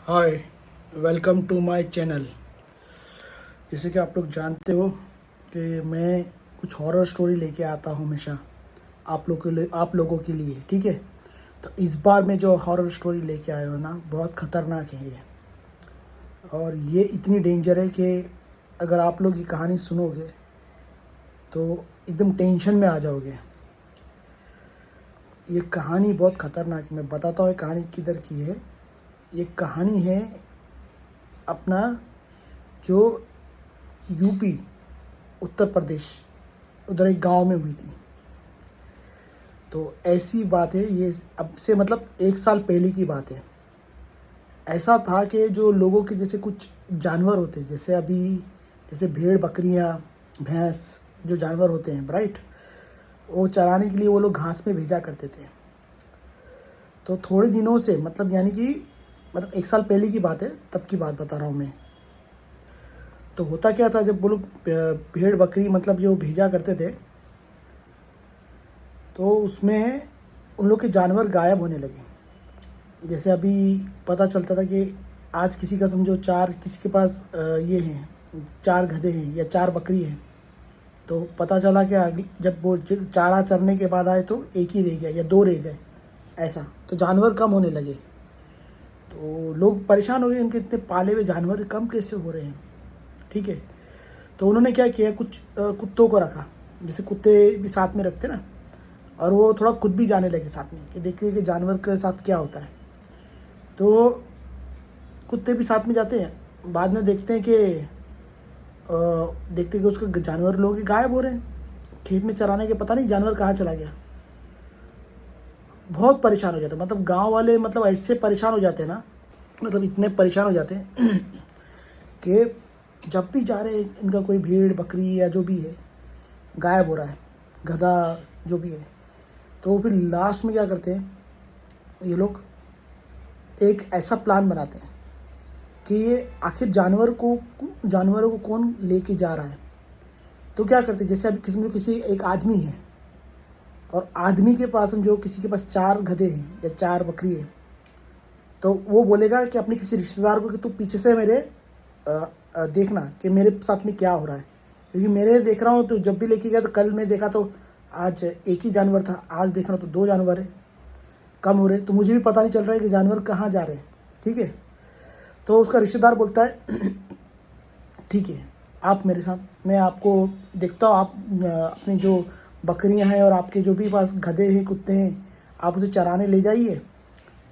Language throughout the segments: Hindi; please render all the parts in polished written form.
Hi, welcome to my channel. जैसे कि आप लोग जानते हो कि मैं कुछ हॉरर स्टोरी लेके आता हूँ हमेशा आप लोगों के लिए, ठीक है। तो इस बार मैं जो हॉरर स्टोरी लेके आया हूँ ना, बहुत ख़तरनाक है ये। और ये इतनी डेंजर है कि अगर आप लोग ये कहानी सुनोगे तो एकदम टेंशन में आ जाओगे। ये कहानी बहुत ख़तरनाक है। मैं बताता हूँ ये कहानी किधर की है। ये कहानी है अपना जो यूपी, उत्तर प्रदेश, उधर एक गांव में हुई थी। तो ऐसी बात है, ये अब से मतलब 1 साल पहले की बात है। ऐसा था कि जो लोगों के जैसे कुछ जानवर होते हैं, जैसे भेड़, बकरियां, भैंस, जो जानवर होते हैं, राइट, वो चराने के लिए वो लोग घास में भेजा करते थे। तो थोड़े दिनों से मतलब 1 साल पहले की बात है, तब की बात बता रहा हूँ मैं। तो होता क्या था, जब वो लोग भेड़ बकरी मतलब जो भेजा करते थे, तो उसमें उन लोग के जानवर गायब होने लगे। जैसे अभी पता चलता था कि आज किसी का समझो किसी के पास ये हैं, 4 गधे हैं या 4 बकरी हैं। तो पता चला कि जब वो चारा चरने के बाद आए तो एक ही रह गया या 2 रह गए, ऐसा। तो जानवर कम होने लगे। तो लोग परेशान हो गए, इनके इतने पाले हुए जानवर कम कैसे हो रहे हैं, ठीक है। तो उन्होंने क्या किया, कुछ कुत्तों को रखा, जैसे कुत्ते भी साथ में रखते ना। और वो थोड़ा खुद भी जाने लगे साथ में कि देखिए कि जानवर के साथ क्या होता है। तो कुत्ते भी साथ में जाते हैं। बाद में देखते कि उसके जानवर लोग गायब हो रहे हैं खेत में चराने के, पता नहीं जानवर कहाँ चला गया। बहुत परेशान हो जाते हैं, मतलब गांव वाले मतलब ऐसे परेशान हो जाते हैं ना, मतलब इतने परेशान हो जाते हैं कि जब भी जा रहे हैं इनका कोई भेड़ बकरी या जो भी है गायब हो रहा है, गधा जो भी है। तो फिर लास्ट में क्या करते हैं ये लोग, एक ऐसा प्लान बनाते हैं कि ये आखिर जानवरों को कौन लेके जा रहा है। तो क्या करते हैं, जैसे अभी किसी एक आदमी है और आदमी के पास जो किसी के पास 4 गधे हैं या 4 बकरी है, तो वो बोलेगा कि अपने किसी रिश्तेदार को कि तू पीछे से मेरे देखना कि मेरे साथ में क्या हो रहा है। क्योंकि मेरे देख रहा हूँ तो जब भी लेके गया तो कल मैं देखा तो आज एक ही जानवर था, आज देख रहा हूँ तो 2 जानवर है, कम हो रहे। तो मुझे भी पता नहीं चल रहा है कि जानवर कहाँ जा रहे हैं, ठीक है। तो उसका रिश्तेदार बोलता है ठीक है, आप मेरे साथ, मैं आपको देखता हूँ, आप अपनी जो बकरियां हैं और आपके जो भी पास गधे हैं कुत्ते हैं, आप उसे चराने ले जाइए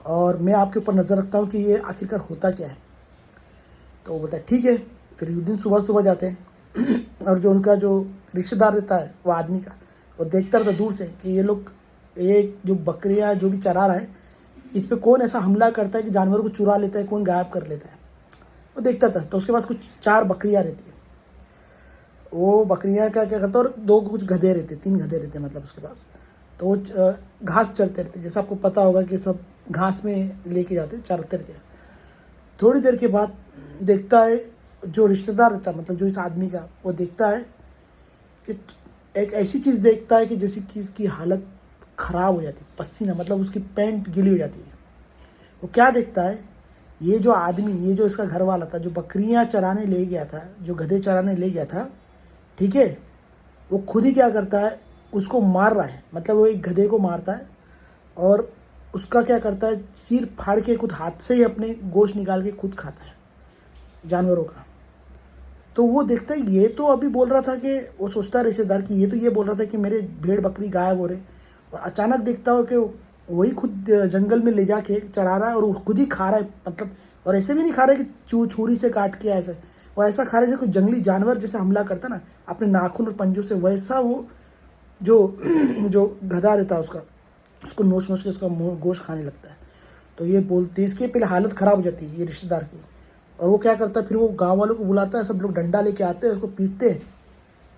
और मैं आपके ऊपर नज़र रखता हूँ कि ये आखिरकार होता क्या है। तो वो बोलता है ठीक है। फिर उस दिन सुबह सुबह जाते हैं और जो उनका जो रिश्तेदार रहता है वो आदमी का, वो देखता रहता दूर से कि ये जो बकरियां जो भी चरा रहा है, इस पे कौन ऐसा हमला करता है कि जानवर को चुरा लेता है, कौन गायब कर लेता है। वो देखता था। तो उसके पास कुछ 4 बकरियां रहती है। वो बकरियां क्या क्या करता है, और 2 कुछ गधे रहते, 3 गधे रहते मतलब उसके पास। तो वो घास चरते रहते, जैसे आपको पता होगा कि सब घास में लेके जाते, चरते रहते। थोड़ी देर के बाद देखता है जो रिश्तेदार रहता है, मतलब जो इस आदमी का, वो देखता है कि एक ऐसी चीज़ देखता है कि जैसे कि इसकी हालत ख़राब हो जाती है, पसीना मतलब उसकी पैंट गीली हो जाती है। वो क्या देखता है, ये जो आदमी, ये जो इसका घर वाला था, जो बकरियां चराने ले गया था, जो गधे चराने ले गया था, ठीक है, वो खुद ही क्या करता है, उसको मार रहा है। मतलब वो एक गधे को मारता है और उसका क्या करता है, चीर फाड़ के खुद हाथ से ही अपने गोश्त निकाल के खुद खाता है जानवरों का। तो वो देखता है, ये तो अभी बोल रहा था कि वो सोचता है रिश्तेदार की, ये तो ये बोल रहा था कि मेरे भेड़ बकरी गायब हो रहे, और अचानक देखता हो कि वही खुद जंगल में ले जाके चरा रहा है और वो खुद ही खा रहा है। मतलब, और ऐसे भी नहीं खा रहा है कि छुरी से काट के, ऐसे वो ऐसा खा रहा है जैसे कोई जंगली जानवर जैसे हमला करता ना अपने नाखून और पंजों से, वैसा वो जो जो गधा रहता है उसको नोच नोच के उसका गोश्त खाने लगता है। तो ये बोलते, इसके पहले हालत ख़राब हो जाती है ये रिश्तेदार की। और वो क्या करता है, फिर वो गांव वालों को बुलाता है, सब लोग डंडा लेके आते हैं, उसको पीटते हैं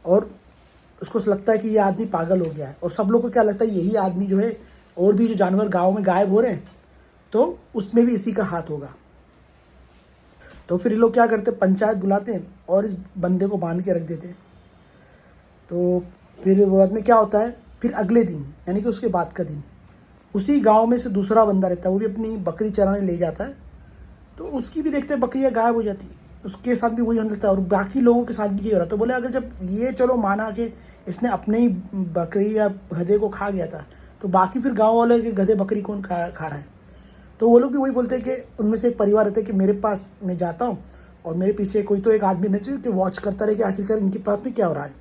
और उसको लगता है कि ये आदमी पागल हो गया है। और सब लोग को क्या लगता है, यही आदमी जो है, और भी जो जानवर गांव में गायब हो रहे हैं तो उसमें भी इसी का हाथ होगा। तो फिर ये लोग क्या करते हैं, पंचायत बुलाते हैं और इस बंदे को बांध के रख देते हैं। तो फिर बाद में क्या होता है, फिर अगले दिन यानी कि उसके बाद का दिन, उसी गांव में से दूसरा बंदा रहता है, वो भी अपनी बकरी चराने ले जाता है तो उसकी भी देखते बकरियां गायब हो जाती, उसके साथ भी वही होने लगता है और बाकी लोगों के साथ भी ये हो रहा। तो बोले अगर जब ये चलो माना कि इसने अपने ही बकरी या गधे को खा गया था, तो बाकी फिर गाँव वाले के गधे बकरी कौन खा रहा है। तो वो लोग भी वही बोलते हैं कि उनमें से एक परिवार रहता है कि मेरे पास मैं जाता हूँ और मेरे पीछे कोई तो एक आदमी रहना चाहिए कि वॉच करता रहे कि आखिरकार इनके पास में क्या हो रहा है।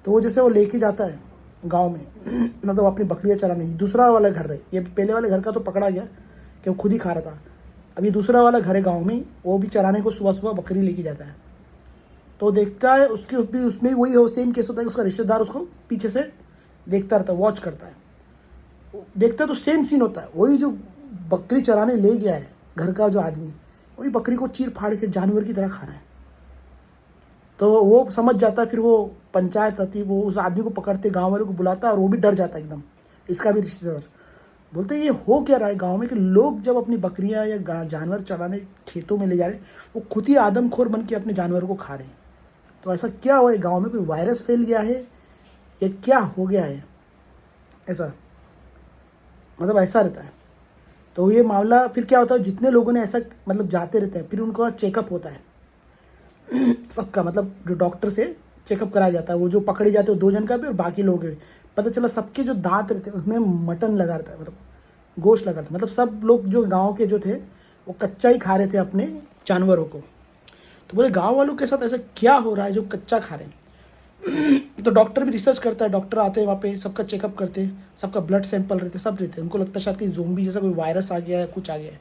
तो वो जैसे वो लेके जाता है गांव में मतलब अपनी बकरियां चराने, दूसरा वाला घर है, ये पहले वाले घर का तो पकड़ा गया कि वो खुद ही खा रहा था, अभी दूसरा वाला घर है गाँव में, वो भी चराने को सुबह सुबह बकरी लेके जाता है। तो देखता है उसके भी उसमें वही हो सेम केस होता है कि उसका रिश्तेदार उसको पीछे से देखता रहता है, वॉच करता है, देखता है तो सेम सीन होता है, वही जो बकरी चराने ले गया है घर का जो आदमी, वही बकरी को चीर फाड़ के जानवर की तरह खा रहा है। तो वो समझ जाता है, फिर वो पंचायत आती है, वो उस आदमी को पकड़ते गांव वालों को बुलाता है और वो भी डर जाता है एकदम, इसका भी रिश्तेदार बोलते हैं ये हो क्या रहा है गांव में कि लोग जब अपनी बकरियां या जानवर चराने खेतों में ले जा रहे हैं, वो खुद ही आदमखोर बन के अपने जानवर को खा रहे हैं। तो ऐसा क्या हुआ है गाँव में, कोई वायरस फैल गया है या क्या हो गया है, ऐसा मतलब ऐसा रहता है। तो ये मामला फिर क्या होता है, जितने लोगों ने ऐसा मतलब जाते रहते हैं, फिर उनका चेकअप होता है सबका, मतलब जो डॉक्टर से चेकअप कराया जाता है, वो जो पकड़े जाते हैं 2 जन का भी और बाकी लोगों के भी, पता चला सबके जो दांत रहते हैं उसमें मटन लगा रहता है, मतलब गोश्त लगा था, मतलब सब लोग जो गांव के जो थे वो कच्चा ही खा रहे थे अपने जानवरों को। तो बोले गांव वालों के साथ ऐसा क्या हो रहा है जो कच्चा खा रहे हैं। तो डॉक्टर भी रिसर्च करता है, डॉक्टर आते हैं वहाँ पे, सबका चेकअप करते हैं, सबका ब्लड सैंपल रहते सब रहते हैं, उनको लगता है शायद कि ज़ोंबी जैसा कोई वायरस आ गया है, कुछ आ गया है,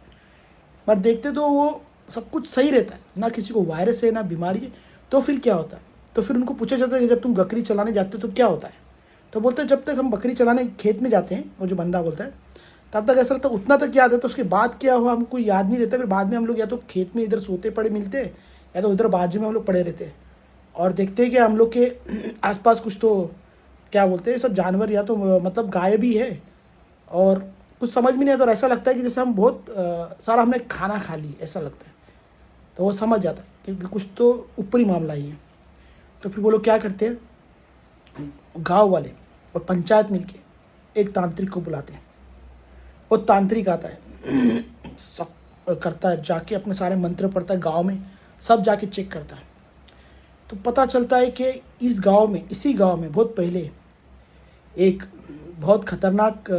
पर देखते तो वो सब कुछ सही रहता है, ना किसी को वायरस है ना बीमारी है। तो फिर क्या होता है, तो फिर उनको पूछा जाता है कि जब तुम बकरी चलाने जाते हो तो क्या होता है। तो बोलते हैं जब तक हम बकरी चलाने खेत में जाते हैं, वो जो बंदा बोलता है, तब तक ऐसा लगता है उतना तक याद है, तो उसके बाद क्या हुआ हमको याद नहीं रहता। फिर बाद में हम लोग या तो खेत में इधर सोते पड़े मिलते हैं या तो उधर बाजू में हम लोग पड़े रहते हैं और देखते हैं कि हम लोग के आसपास कुछ तो क्या बोलते हैं सब जानवर या तो मतलब गायब ही है और कुछ समझ में नहीं आता, और ऐसा लगता है कि जैसे हम बहुत सारा हमने खाना खा ली ऐसा लगता है। तो वो समझ जाता है कि कुछ तो ऊपरी मामला ही है। तो फिर वो लोग क्या करते हैं, गांव वाले और पंचायत मिलके एक तांत्रिक को बुलाते हैं, वो तांत्रिक आता है सब करता है, जाके अपने सारे मंत्र पढ़ता है, गांव में सब जाके चेक करता है। तो पता चलता है कि इस गांव में, इसी गांव में बहुत पहले एक बहुत खतरनाक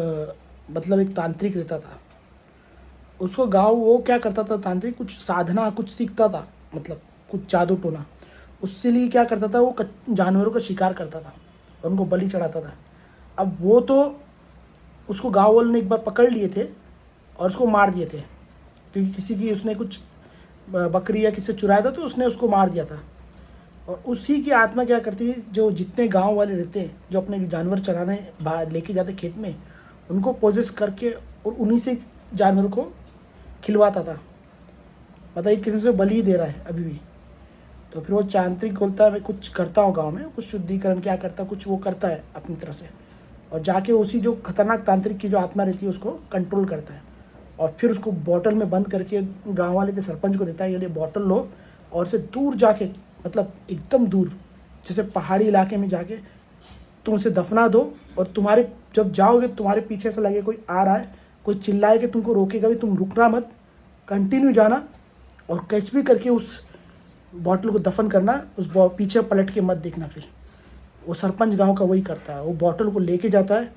मतलब एक तांत्रिक रहता था। उसको गांव वो क्या करता था तांत्रिक, कुछ साधना कुछ सीखता था, मतलब कुछ जादू टोना, उससे लिए क्या करता था वो जानवरों का शिकार करता था और उनको बलि चढ़ाता था। अब वो तो उसको गांव वालों ने एक बार पकड़ लिए थे और उसको मार दिए थे, क्योंकि किसी की उसने कुछ बकरी या किसी चुराया था तो उसने उसको मार दिया था। और उसी की आत्मा क्या करती है, जो जितने गांव वाले रहते हैं जो अपने जानवर चराने लेके जाते खेत में, उनको पोजेस करके और उन्हीं से जानवर को खिलवाता था। बताइए किसी से बलि दे रहा है अभी भी। तो फिर वो तांत्रिक बोलता है मैं कुछ करता हूँ गांव में, कुछ शुद्धिकरण क्या करता, कुछ वो करता है अपनी तरफ से, और जाके उसी जो खतरनाक तांत्रिक की जो आत्मा रहती है उसको कंट्रोल करता है और फिर उसको बॉटल में बंद करके गांव वाले के सरपंच को देता है, ये लिए बॉटल लो और से दूर जाके, मतलब एकदम दूर, जैसे पहाड़ी इलाके में जाके तुम उसे दफना दो, और तुम्हारे जब जाओगे तुम्हारे पीछे से लगे कोई आ रहा है, कोई चिल्लाए कि तुमको रोकेगा भी, तुम रुकना मत, कंटिन्यू जाना और कैसे भी करके उस बॉटल को दफन करना, उस पीछे पलट के मत देखना। फिर वो सरपंच गांव का वही करता है, वो बॉटल को लेके जाता है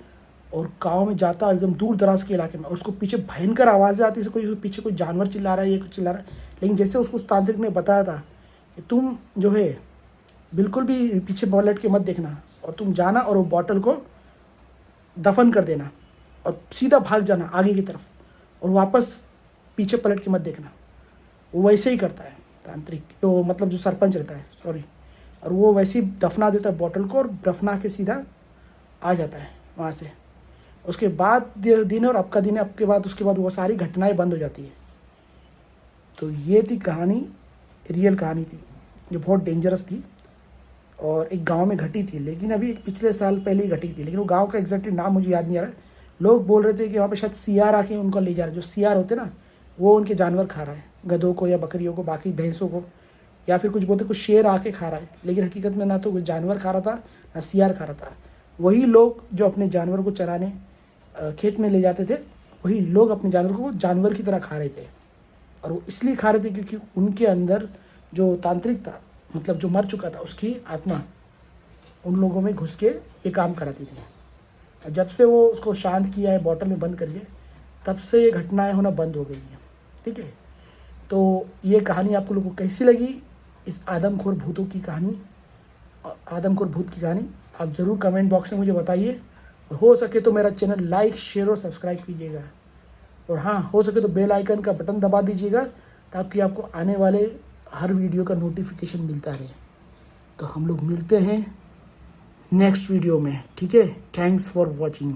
और गांव में जाता है एकदम दूर दराज के इलाके में, और उसको पीछे भयंकर आवाज़ें आती है, कोई पीछे कोई जानवर चिल्ला रहा है, ये कुछ चिल्ला रहा है। लेकिन जैसे उसको उस तांत्रिक ने बताया था कि तुम जो है बिल्कुल भी पीछे पलट के मत देखना और तुम जाना और वो बॉटल को दफन कर देना और सीधा भाग जाना आगे की तरफ और वापस पीछे पलट के मत देखना। वो वैसे ही करता है तांत्रिक, तो मतलब जो सरपंच रहता है, सॉरी, और वो वैसे ही दफना देता है बॉटल को और दफना के सीधा आ जाता है वहाँ से। उसके बाद दिन और अब का दिन है, अब के बाद उसके बाद वो सारी घटनाएं बंद हो जाती है। तो ये थी कहानी, रियल कहानी थी जो बहुत डेंजरस थी और एक गांव में घटी थी, लेकिन अभी पिछले साल पहले ही घटी थी, लेकिन वो गांव का एग्जैक्टली नाम मुझे याद नहीं आ रहा है। लोग बोल रहे थे कि वहाँ पे शायद सियार आके उनको ले जा रहा है, जो सियार होते ना वो उनके जानवर खा रहा है, गधों को या बकरियों को, बाकी भैंसों को, या फिर कुछ बोलते कुछ शेर आके खा रहा है। लेकिन हकीकत में ना तो कोई जानवर खा रहा था ना सियार खा रहा था, वही लोग जो अपने जानवर को चराने खेत में ले जाते थे, वही लोग अपने जानवर को जानवर की तरह खा रहे थे। और वो इसलिए खा रहे थे क्योंकि उनके अंदर जो तांत्रिक था, मतलब जो मर चुका था, उसकी आत्मा उन लोगों में घुस के ये काम कराती थी। और जब से वो उसको शांत किया है बॉटल में बंद करके, तब से ये घटनाएं होना बंद हो गई हैं। ठीक है, तो ये कहानी आप लोगों को कैसी लगी, इस आदमखोर भूतों की कहानी, आदमखोर भूत की कहानी, आप ज़रूर कमेंट बॉक्स में मुझे बताइए। और हो सके तो मेरा चैनल लाइक, शेयर और सब्सक्राइब कीजिएगा। और हाँ, हो सके तो बेल आइकन का बटन दबा दीजिएगा ताकि आपको आने वाले हर वीडियो का नोटिफिकेशन मिलता रहे। तो हम लोग मिलते हैं नेक्स्ट वीडियो में। ठीक है, थैंक्स फॉर वॉचिंग।